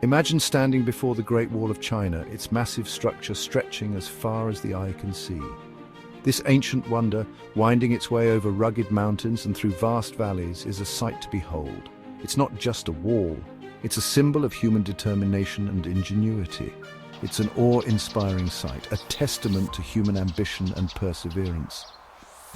Imagine standing before the Great Wall of China, its massive structure stretching as far as the eye can see. This ancient wonder, winding its way over rugged mountains and through vast valleys, is a sight to behold. It's not just a wall, it's a symbol of human determination and ingenuity. It's an awe-inspiring sight, a testament to human ambition and perseverance.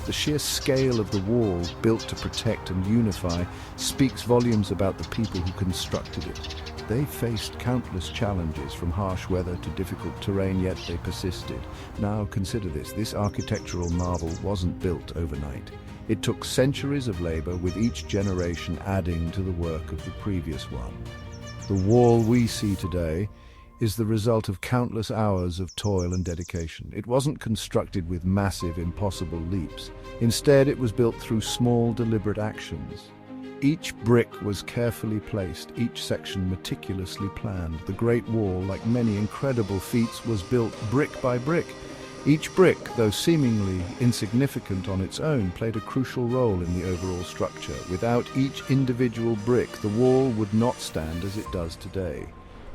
The sheer scale of the wall, built to protect and unify, speaks volumes about the people who constructed it. They faced countless challenges, from harsh weather to difficult terrain, yet they persisted. Now consider this architectural marvel wasn't built overnight. It took centuries of labor, with each generation adding to the work of the previous one. The wall we see today is the result of countless hours of toil and dedication. It wasn't constructed with massive, impossible leaps. Instead, it was built through small, deliberate actions. Each brick was carefully placed, each section meticulously planned. The Great Wall, like many incredible feats, was built brick by brick. Each brick, though seemingly insignificant on its own, played a crucial role in the overall structure. Without each individual brick, the wall would not stand as it does today.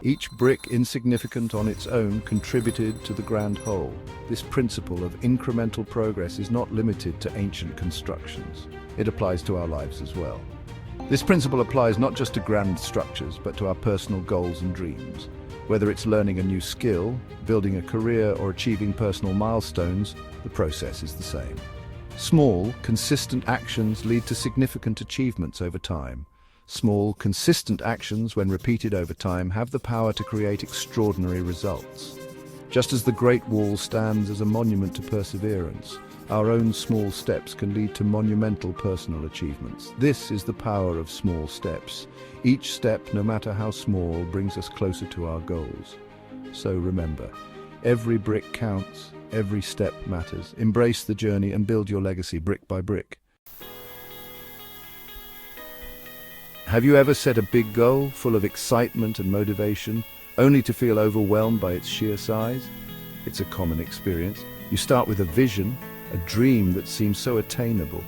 Each brick, insignificant on its own, contributed to the grand whole. This principle of incremental progress is not limited to ancient constructions. It applies to our lives as well. This principle applies not just to grand structures, but to our personal goals and dreams. Whether it's learning a new skill, building a career, or achieving personal milestones, the process is the same. Small, consistent actions lead to significant achievements over time. Small, consistent actions, when repeated over time, have the power to create extraordinary results. Just as the Great Wall stands as a monument to perseverance, our own small steps can lead to monumental personal achievements. This is the power of small steps. Each step, no matter how small, brings us closer to our goals. So remember, every brick counts, every step matters. Embrace the journey and build your legacy brick by brick. Have you ever set a big goal, full of excitement and motivation, only to feel overwhelmed by its sheer size? It's a common experience. You start with a vision, a dream that seems so attainable.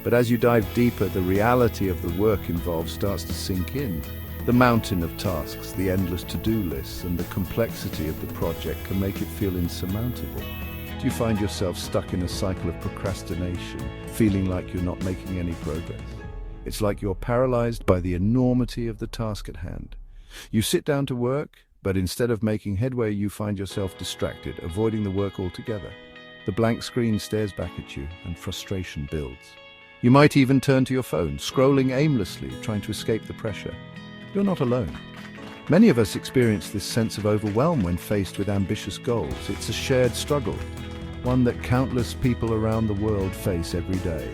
But as you dive deeper, the reality of the work involved starts to sink in. The mountain of tasks, the endless to-do lists, and the complexity of the project can make it feel insurmountable. Do you find yourself stuck in a cycle of procrastination, feeling like you're not making any progress? It's like you're paralyzed by the enormity of the task at hand. You sit down to work, but instead of making headway, you find yourself distracted, avoiding the work altogether. The blank screen stares back at you, and frustration builds. You might even turn to your phone, scrolling aimlessly, trying to escape the pressure. You're not alone. Many of us experience this sense of overwhelm when faced with ambitious goals. It's a shared struggle, one that countless people around the world face every day.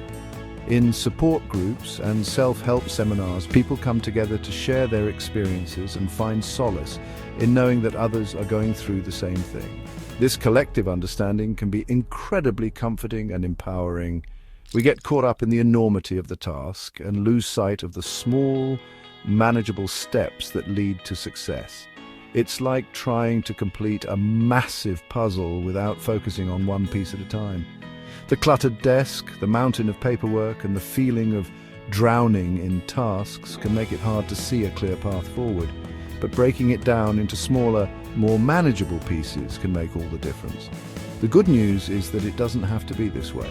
In support groups and self-help seminars, people come together to share their experiences and find solace in knowing that others are going through the same thing. This collective understanding can be incredibly comforting and empowering. We get caught up in the enormity of the task and lose sight of the small, manageable steps that lead to success. It's like trying to complete a massive puzzle without focusing on one piece at a time. The cluttered desk, the mountain of paperwork, and the feeling of drowning in tasks can make it hard to see a clear path forward. But breaking it down into smaller, more manageable pieces can make all the difference. The good news is that it doesn't have to be this way.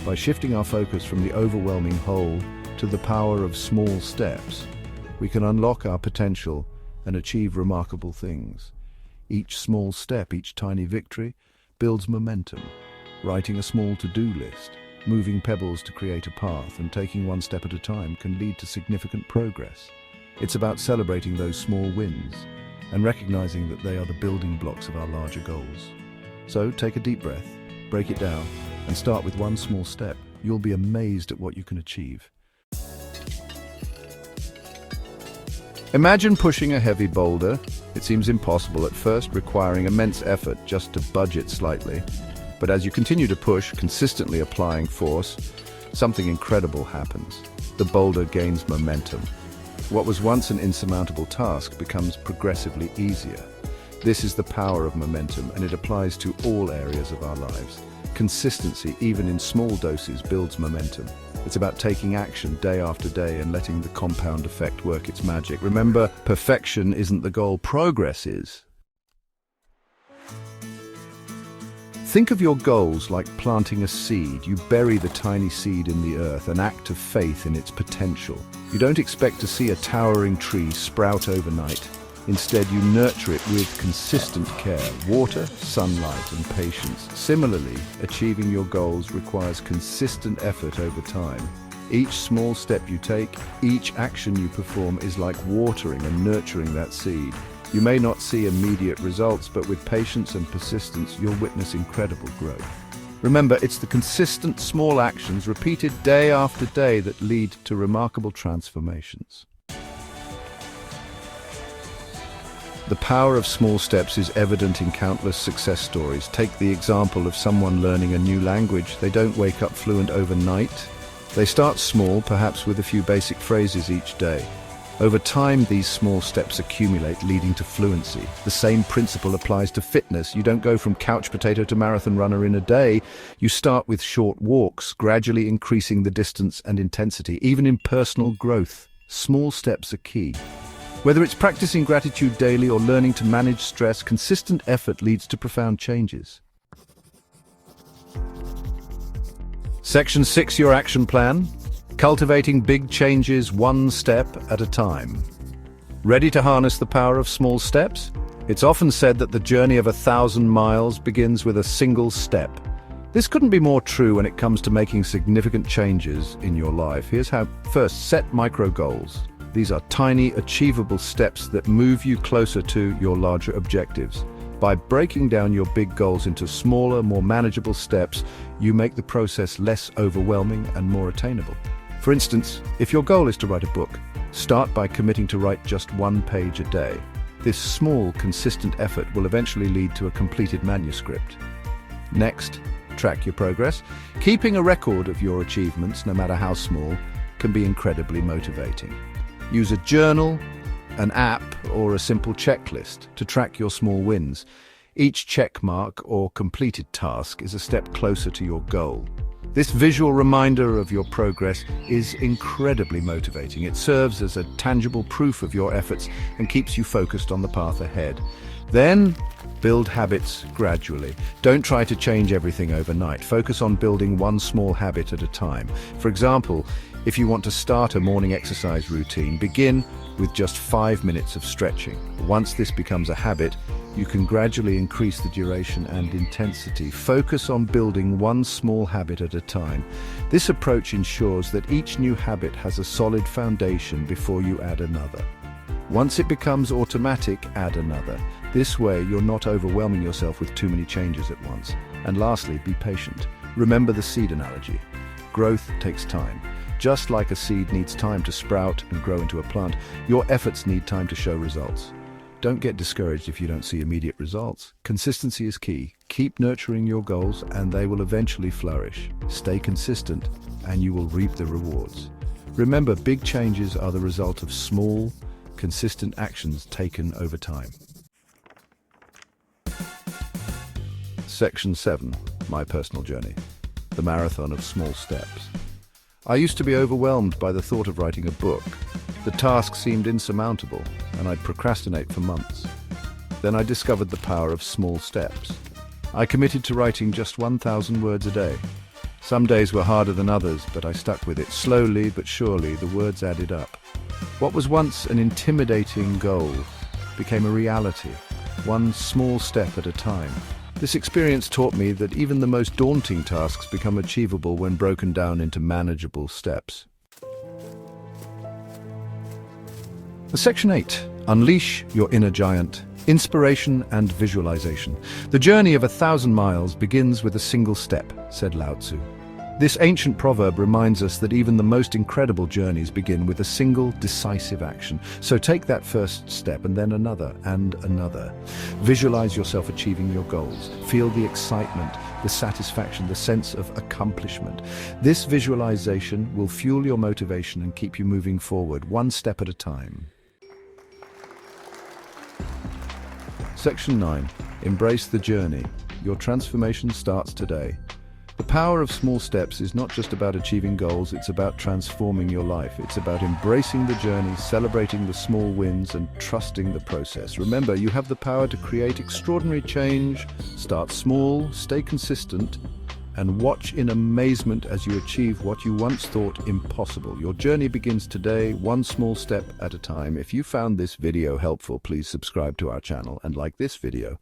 By shifting our focus from the overwhelming whole to the power of small steps, we can unlock our potential and achieve remarkable things. Each small step, each tiny victory, builds momentum. Writing a small to-do list, moving pebbles to create a path, and taking one step at a time can lead to significant progress. It's about celebrating those small wins and recognizing that they are the building blocks of our larger goals. So take a deep breath, break it down, and start with one small step. You'll be amazed at what you can achieve. Imagine pushing a heavy boulder. It seems impossible at first, requiring immense effort just to budge it slightly. But as you continue to push, consistently applying force, something incredible happens. The boulder gains momentum. What was once an insurmountable task becomes progressively easier. This is the power of momentum, and it applies to all areas of our lives. Consistency, even in small doses, builds momentum. It's about taking action day after day and letting the compound effect work its magic. Remember, perfection isn't the goal, progress is. Think of your goals like planting a seed. You bury the tiny seed in the earth, an act of faith in its potential. You don't expect to see a towering tree sprout overnight. Instead, you nurture it with consistent care, water, sunlight, and patience. Similarly, achieving your goals requires consistent effort over time. Each small step you take, each action you perform is like watering and nurturing that seed. You may not see immediate results, but with patience and persistence, you'll witness incredible growth. Remember, it's the consistent small actions repeated day after day that lead to remarkable transformations. The power of small steps is evident in countless success stories. Take the example of someone learning a new language. They don't wake up fluent overnight. They start small, perhaps with a few basic phrases each day. Over time, these small steps accumulate, leading to fluency. The same principle applies to fitness. You don't go from couch potato to marathon runner in a day. You start with short walks, gradually increasing the distance and intensity. Even in personal growth, small steps are key. Whether it's practicing gratitude daily or learning to manage stress, consistent effort leads to profound changes. Section 6, your action plan. Cultivating big changes one step at a time. Ready to harness the power of small steps? It's often said that the journey of 1,000 miles begins with a single step. This couldn't be more true when it comes to making significant changes in your life. Here's how. First, set micro goals. These are tiny, achievable steps that move you closer to your larger objectives. By breaking down your big goals into smaller, more manageable steps, you make the process less overwhelming and more attainable. For instance, if your goal is to write a book, start by committing to write just 1 page a day. This small, consistent effort will eventually lead to a completed manuscript. Next, track your progress. Keeping a record of your achievements, no matter how small, can be incredibly motivating. Use a journal, an app, or a simple checklist to track your small wins. Each check mark or completed task is a step closer to your goal. This visual reminder of your progress is incredibly motivating. It serves as a tangible proof of your efforts and keeps you focused on the path ahead. Then, build habits gradually. Don't try to change everything overnight. Focus on building one small habit at a time. For example, if you want to start a morning exercise routine, begin with just 5 minutes of stretching. Once this becomes a habit, you can gradually increase the duration and intensity. Focus on building one small habit at a time. This approach ensures that each new habit has a solid foundation before you add another. Once it becomes automatic, add another. This way, you're not overwhelming yourself with too many changes at once. And lastly, be patient. Remember the seed analogy. Growth takes time. Just like a seed needs time to sprout and grow into a plant, your efforts need time to show results. Don't get discouraged if you don't see immediate results. Consistency is key. Keep nurturing your goals and they will eventually flourish. Stay consistent and you will reap the rewards. Remember, big changes are the result of small, consistent actions taken over time. Section 7, my personal journey. The marathon of small steps. I used to be overwhelmed by the thought of writing a book. The task seemed insurmountable, and I'd procrastinate for months. Then I discovered the power of small steps. I committed to writing just 1,000 words a day. Some days were harder than others, but I stuck with it. Slowly but surely, the words added up. What was once an intimidating goal became a reality, one small step at a time. This experience taught me that even the most daunting tasks become achievable when broken down into manageable steps. Section 8. Unleash your inner giant. Inspiration and visualization. The journey of 1,000 miles begins with a single step, said Lao Tzu. This ancient proverb reminds us that even the most incredible journeys begin with a single, decisive action. So take that first step and then another and another. Visualize yourself achieving your goals. Feel the excitement, the satisfaction, the sense of accomplishment. This visualization will fuel your motivation and keep you moving forward, one step at a time. Section 9. Embrace the journey. Your transformation starts today. The power of small steps is not just about achieving goals, it's about transforming your life. It's about embracing the journey, celebrating the small wins, and trusting the process. Remember, you have the power to create extraordinary change. Start small, stay consistent, and watch in amazement as you achieve what you once thought impossible. Your journey begins today, one small step at a time. If you found this video helpful, please subscribe to our channel and like this video.